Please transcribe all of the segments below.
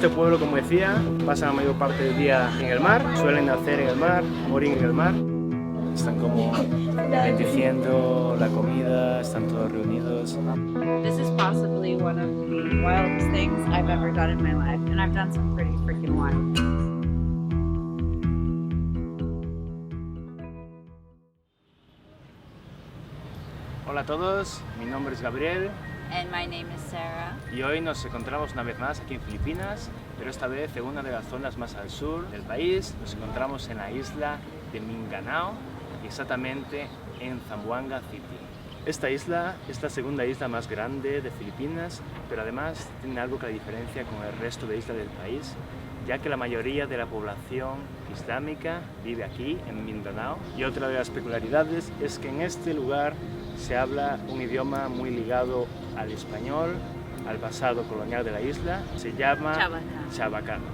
Este pueblo, como decía, pasa la mayor parte del día en el mar, suelen nacer en el mar, morir en el mar. Están como bendiciendo la comida, están todos reunidos. This is possibly one of the wildest things I've ever done in my life, and I've done some pretty freaking wild things. Hola a todos, mi nombre es Gabriel. And my name is Sarah. Y hoy nos encontramos una vez más aquí en Filipinas, pero esta vez en una de las zonas más al sur del país. Nos encontramos en la isla de Mindanao, exactamente en Zamboanga City. Esta isla es la segunda isla más grande de Filipinas, pero además tiene algo que la diferencia con el resto de islas del país, ya que la mayoría de la población islámica vive aquí, en Mindanao. Y otra de las peculiaridades es que en este lugar se habla un idioma muy ligado al español, al pasado colonial de la isla. Se llama Chabacano.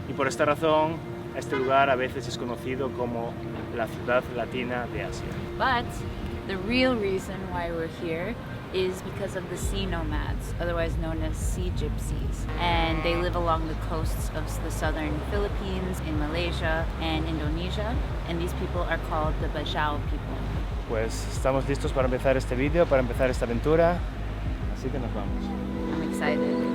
Y por esta razón, este lugar a veces es conocido como la ciudad latina de Asia. But the real reason why we're here is because of the sea nomads, otherwise known as sea gypsies. And they live along the coasts of the southern Philippines, in Malaysia and Indonesia. And these people are called the Bajau people. Pues estamos listos para empezar este vídeo, para empezar esta aventura, así que nos vamos. I'm excited.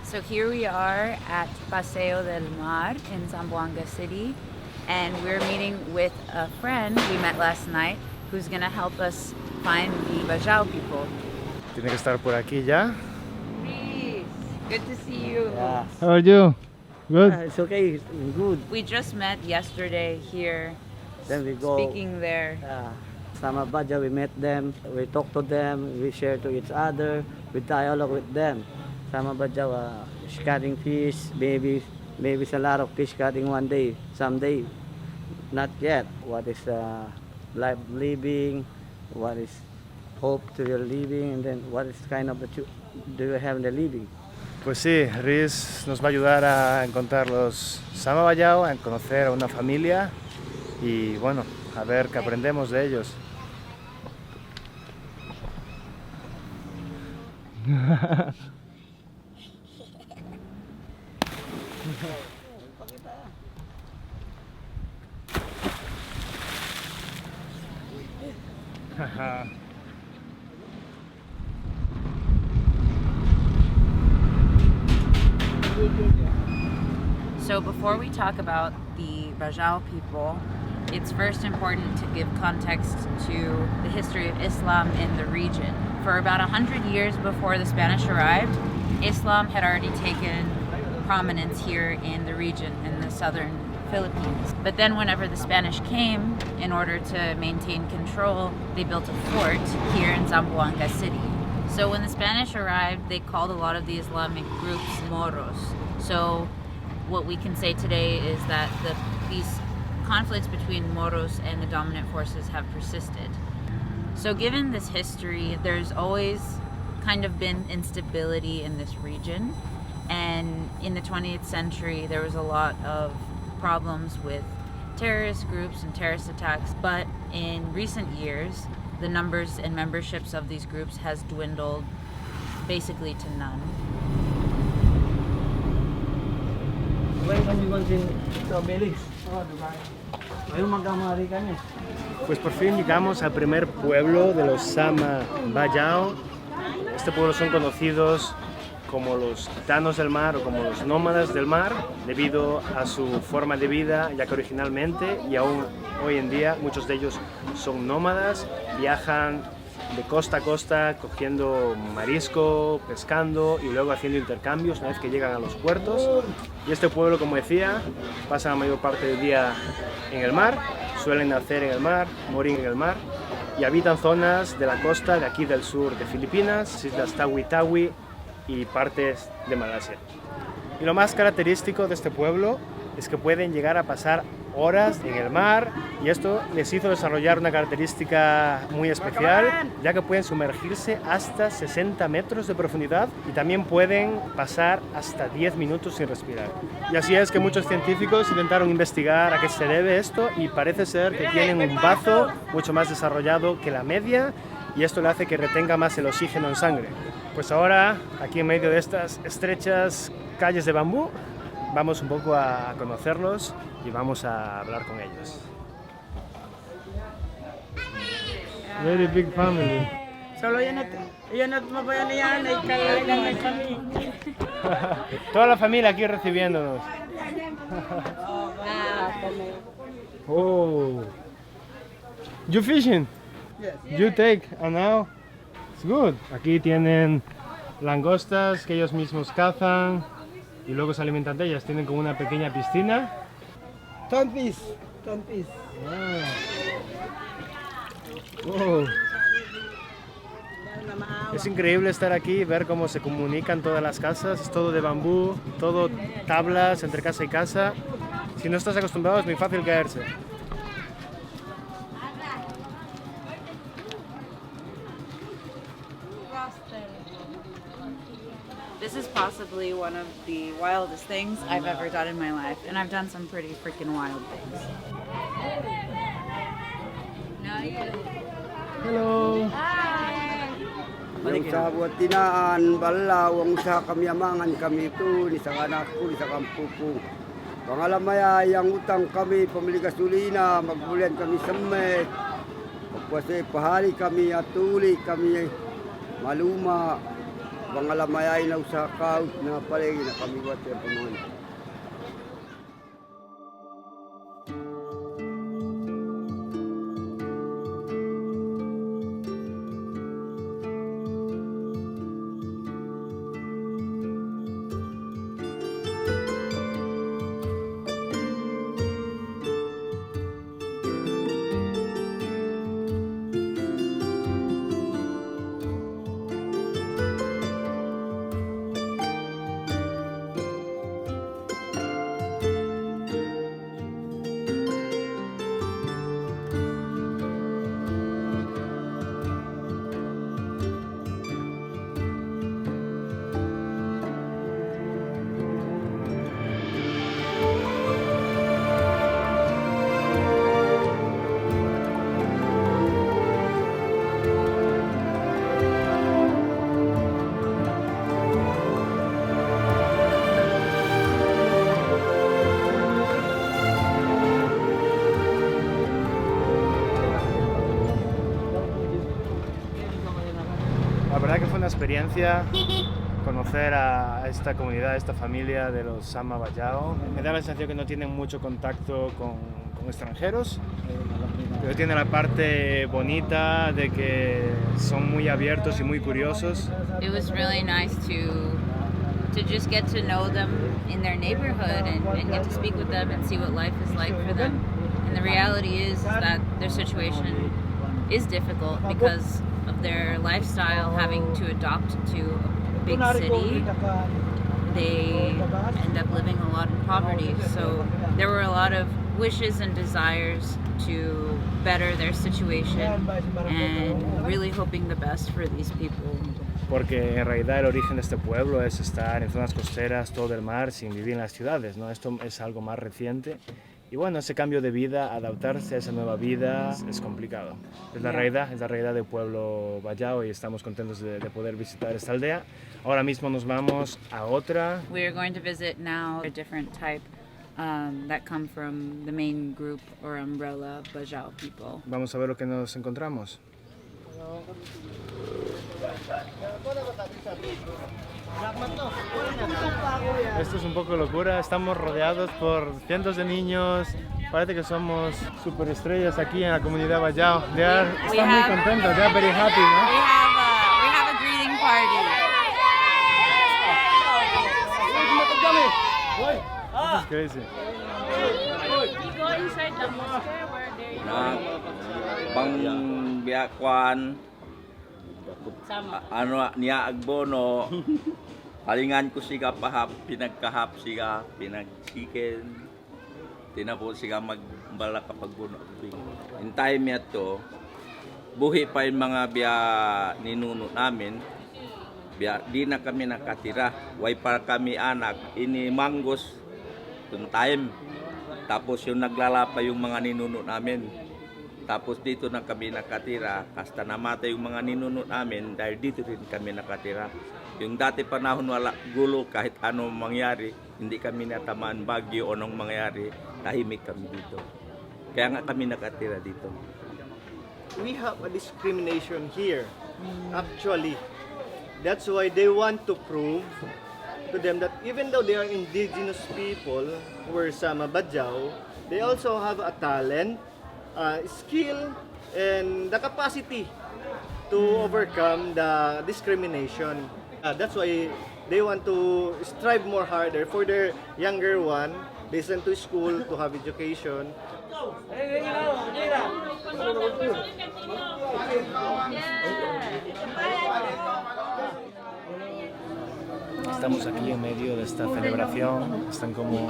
So here we are at Paseo del Mar in Zamboanga City, and we're meeting with a friend we met last night who's going to help us find the Bajau people. Tiene que estar por aquí ya. Please, good to see you. Yeah. How are you? Good. It's okay, it's good. We just met yesterday here, Then we go. speaking there. Sama Baja, we met them, we talk to them, we share to each other, we dialogue with them. Sama Baja, catching fish, maybe it's a lot of fish catching one day, someday, not yet. What is life living, what is hope to your living, and then what is kind of do you have in the living? Pues sí, Riz nos va a ayudar a encontrar los Sama Bajau, a conocer a una familia y bueno, a ver qué aprendemos de ellos. So before we talk about the Bajau people, it's first important to give context to the history of Islam in the region. For about 100 years before the Spanish arrived, Islam had already taken prominence here in the region, in the southern Philippines. But then whenever the Spanish came, in order to maintain control, they built a fort here in Zamboanga City. So when the Spanish arrived, they called a lot of the Islamic groups Moros. So what we can say today is that these conflicts between Moros and the dominant forces have persisted. So given this history, there's always kind of been instability in this region. And in the 20th century, there was a lot of problems with terrorist groups and terrorist attacks. But in recent years, the numbers and memberships of these groups has dwindled basically to none. Pues por fin llegamos al primer pueblo de los Sama Bajau. Este pueblo son conocidos como los gitanos del mar o como los nómadas del mar, debido a su forma de vida, ya que originalmente y aún hoy en día muchos de ellos son nómadas, viajan de costa a costa cogiendo marisco, pescando y luego haciendo intercambios una vez que llegan a los puertos. Y este pueblo, como decía, pasa la mayor parte del día en el mar, suelen nacer en el mar, morir en el mar y habitan zonas de la costa de aquí del sur de Filipinas, islas Tawi-Tawi y partes de Malasia. Y lo más característico de este pueblo es que pueden llegar a pasar horas en el mar, y esto les hizo desarrollar una característica muy especial, ya que pueden sumergirse hasta 60 metros de profundidad y también pueden pasar hasta 10 minutos sin respirar. Y así es que muchos científicos intentaron investigar a qué se debe esto, y parece ser que tienen un bazo mucho más desarrollado que la media, y esto le hace que retenga más el oxígeno en sangre. Pues ahora, aquí en medio de estas estrechas calles de bambú, vamos un poco a conocerlos y vamos a hablar con ellos. Very big family. Solo ella no me voy a liar y caer familia. Toda la familia aquí recibiéndonos. Oh. You fishing? Yes. You take, and now it's good. Aquí tienen langostas que ellos mismos cazan y luego se alimentan de ellas. Tienen como una pequeña piscina. Tonpis. Oh. Es increíble estar aquí y ver cómo se comunican todas las casas. Es todo de bambú, todo tablas entre casa y casa. Si no estás acostumbrado es muy fácil caerse. This is possibly one of the wildest things I've ever done in my life, and I've done some pretty freaking wild things. Hello. Yung sa buat tinaan, balaw, ang usaha kami amangan kami ito, ni sa anak ko, ni sa kampo ko. Pangalamaya, yung utang kami, pamili gasolina, magbulian kami sa met. Pagpase, pahali kami, atuli kami, maluma. Pangalamaya, na usaha ka, na palagi na kami buat yung pamangan. La verdad que fue una experiencia conocer a esta comunidad, a esta familia de los Sama Bajau. Me da la sensación que no tienen mucho contacto con extranjeros, pero tiene la parte bonita de que son muy abiertos y muy curiosos. It was really nice to just get to know them in their neighborhood and get to speak with them and see what life is like for them. And the reality is that their situation is difficult because of their lifestyle, having to adopt to a big city. They end up living a lot in poverty. So there were a lot of wishes and desires to better their situation and really hoping the best for these people. Porque en realidad el origen de este pueblo es estar en zonas costeras, todo el mar, sin vivir en las ciudades, ¿no? Esto es algo más reciente. Y bueno, ese cambio de vida, adaptarse a esa nueva vida es complicado. Es la realidad del pueblo Bajau y estamos contentos de poder visitar esta aldea. Ahora mismo nos vamos a otra. We are going to visit now a different type that come from the main group or umbrella Bajau people. Vamos a ver lo que nos encontramos. Esto es un poco locura, estamos rodeados por cientos de niños, parece que somos superestrellas aquí en la comunidad Bajau. Están muy contentos, they are very happy, ¿no? We have a greeting party. This is crazy. We go inside the mosque where they Bang biakwan sama. ano niya agbono Halingan ko siga pahap, pinagkahap siga, pinag-chicken. Tinapos siga magbala kapag buno. In time yato, buhi pa yung mga biya ninuno namin. Biya, di na kami nakatira. Way para kami anak, ini manggos. Yung time. Tapos yung naglalapa yung mga ninuno namin. Tapos dito na kami nakatira. Hasta namatay yung mga ninuno namin dahil dito rin kami nakatira. Yung dati panahon wala gulo kahit ano mangyari, hindi kami natamaan bagyo o nung mangyari, tahimik kami dito. Kaya nga kami nakatira dito. We have a discrimination here, actually. That's why they want to prove to them that even though they are indigenous people, were Sama Bajau, they also have a talent, skill, and the capacity to overcome the discrimination. That's why they want to strive more harder for their younger one. They send to school to have education. Estamos aquí en medio de esta celebración, están como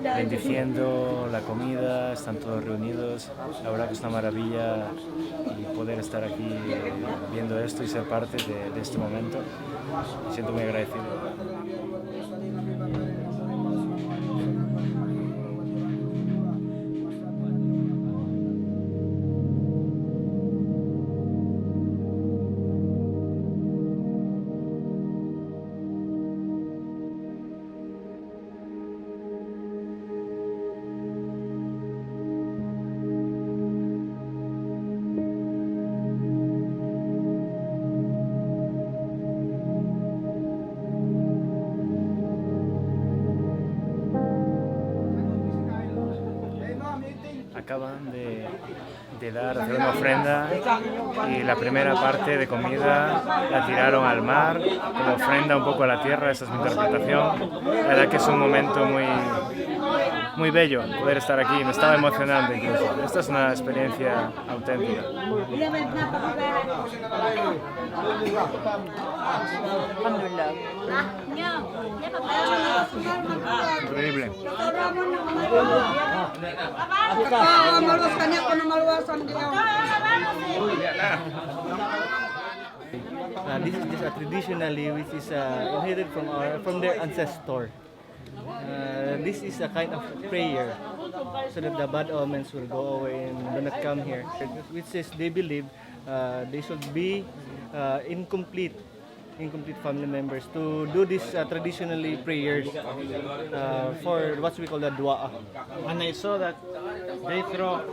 bendiciendo la comida, están todos reunidos. La verdad que es una maravilla y poder estar aquí viendo esto y ser parte de este momento. Me siento muy agradecido. Acaban de hacer una ofrenda y la primera parte de comida la tiraron al mar como ofrenda un poco a la tierra. Esa es mi interpretación. La verdad que es un momento muy bello poder estar aquí, me estaba emocionando incluso. Esta es una experiencia auténtica. Increíble. This is just a traditionally which is inherited from their ancestor. This is a kind of prayer so that the bad omens will go away and do not come here. Which is they believe they should be incomplete family members to do this traditionally prayers for what we call the dua. And I saw that they throw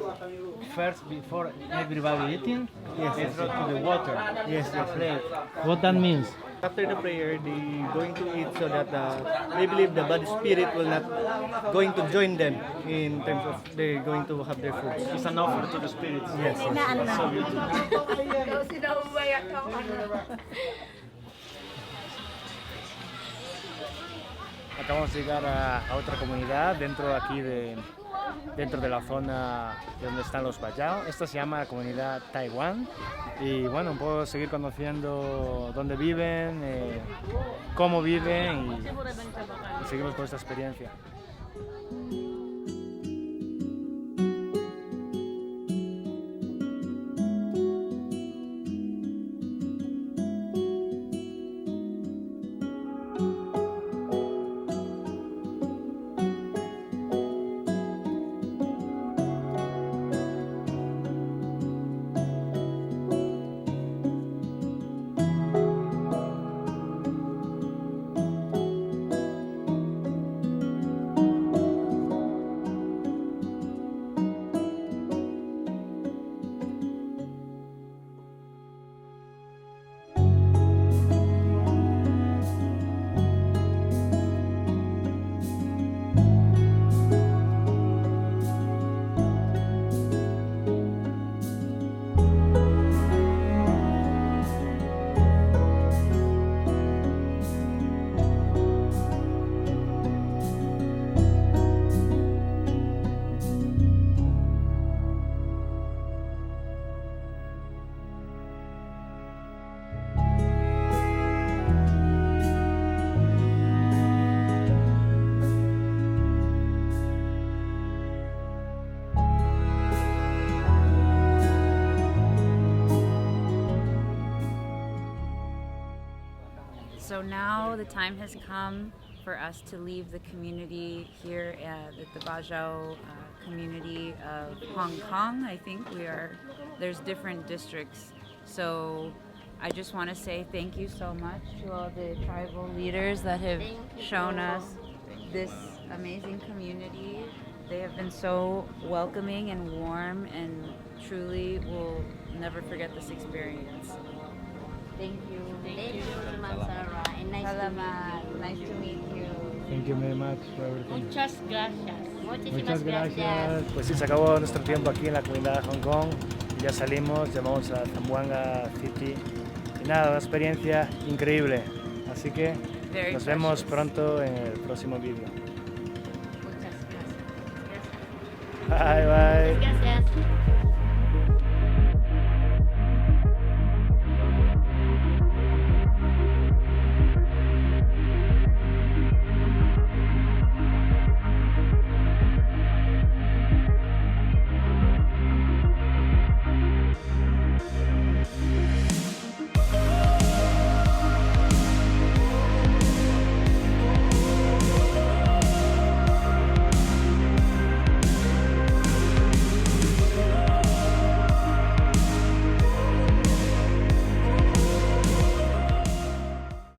first before everybody eating, they throw to the water. Yes. What that means? After the prayer, they going to eat so that they believe the bad spirit will not going to join them in terms of they're going to have their food. It's an offer to the spirits. Yes. So beautiful. Acabamos de llegar a otra comunidad dentro de la zona de donde están los Bajau. Esta se llama la comunidad Taiwán y bueno, puedo seguir conociendo dónde viven, cómo viven y seguimos con esta experiencia. So now the time has come for us to leave the community here at the Bajau community of Hong Kong. I think there's different districts. So I just want to say thank you so much to all the tribal leaders that have shown us this amazing community. They have been so welcoming and warm, and truly will never forget this experience. Thank you. Thank you, Ma'am Sarah, and nice to meet Salamat. Nice to meet you. Thank you very much for you. everything. Muchas gracias. Muchas gracias. Pues sí, se acabó nuestro tiempo aquí en la comunidad de Hong Kong. Ya salimos, llamamos a Zamboanga City. Y nada, una experiencia increíble. Así que Very nos vemos precious. pronto en el próximo vídeo. Muchas gracias. Bye, bye. Gracias.